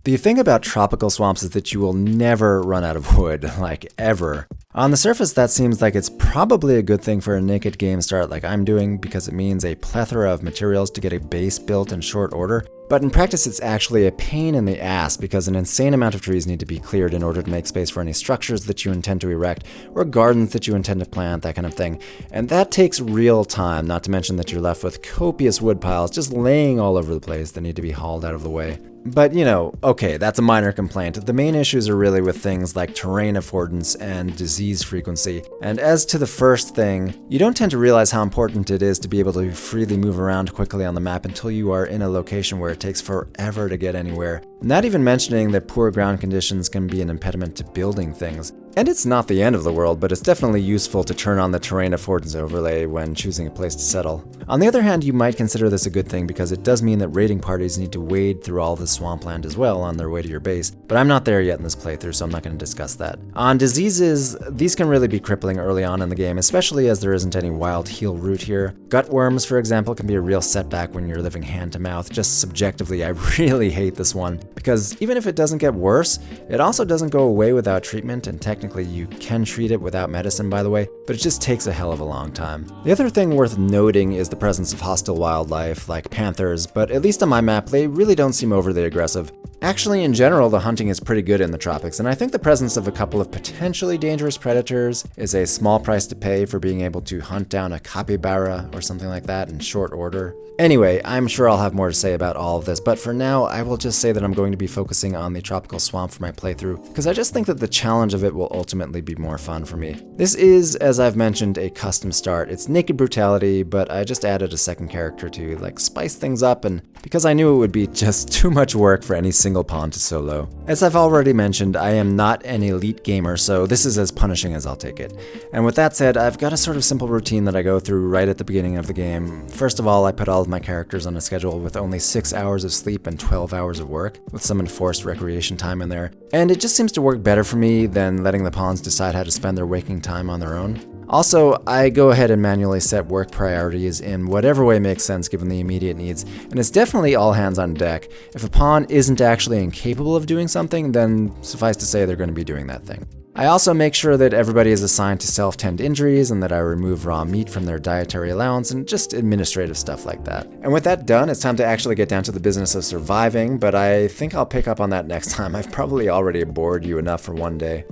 The thing about tropical swamps is that you will never run out of wood, like ever. On the surface, that seems like it's probably a good thing for a naked game start like I'm doing because it means a plethora of materials to get a base built in short order. But in practice, it's actually a pain in the ass because an insane amount of trees need to be cleared in order to make space for any structures that you intend to erect or gardens that you intend to plant, that kind of thing. And that takes real time, not to mention that you're left with copious wood piles just laying all over the place that need to be hauled out of the way. But okay, that's a minor complaint. The main issues are really with things like terrain affordance and disease frequency. And as to the first thing, you don't tend to realize how important it is to be able to freely move around quickly on the map until you are in a location where it takes forever to get anywhere. Not even mentioning that poor ground conditions can be an impediment to building things. And it's not the end of the world, but it's definitely useful to turn on the terrain affordance overlay when choosing a place to settle. On the other hand, you might consider this a good thing because it does mean that raiding parties need to wade through all the swampland as well on their way to your base, but I'm not there yet in this playthrough, so I'm not going to discuss that. On diseases, these can really be crippling early on in the game, especially as there isn't any wild heal route here. Gutworms, for example, can be a real setback when you're living hand to mouth. Just subjectively, I really hate this one, because even if it doesn't get worse, it also doesn't go away without treatment, and technically you can treat it without medicine, by the way, but it just takes a hell of a long time. The other thing worth noting is the presence of hostile wildlife, like panthers, but at least on my map, they really don't seem overly aggressive. Actually, in general, the hunting is pretty good in the tropics, and I think the presence of a couple of potentially dangerous predators is a small price to pay for being able to hunt down a capybara or something like that in short order. Anyway, I'm sure I'll have more to say about all of this, but for now, I will just say that I'm going to be focusing on the tropical swamp for my playthrough, because I just think that the challenge of it will ultimately be more fun for me. This is, as I've mentioned, a custom start. It's naked brutality, but I just added a second character to spice things up, and because I knew it would be just too much work for any single pawn to solo. As I've already mentioned, I am not an elite gamer, so this is as punishing as I'll take it. And with that said, I've got a sort of simple routine that I go through right at the beginning of the game. First of all, I put all of my characters on a schedule with only 6 hours of sleep and 12 hours of work, with some enforced recreation time in there. And it just seems to work better for me than letting the pawns decide how to spend their waking time on their own. Also, I go ahead and manually set work priorities in whatever way makes sense given the immediate needs, and it's definitely all hands on deck. If a pawn isn't actually incapable of doing something, then suffice to say they're going to be doing that thing. I also make sure that everybody is assigned to self-tend injuries and that I remove raw meat from their dietary allowance and just administrative stuff like that. And with that done, it's time to actually get down to the business of surviving, but I think I'll pick up on that next time. I've probably already bored you enough for one day.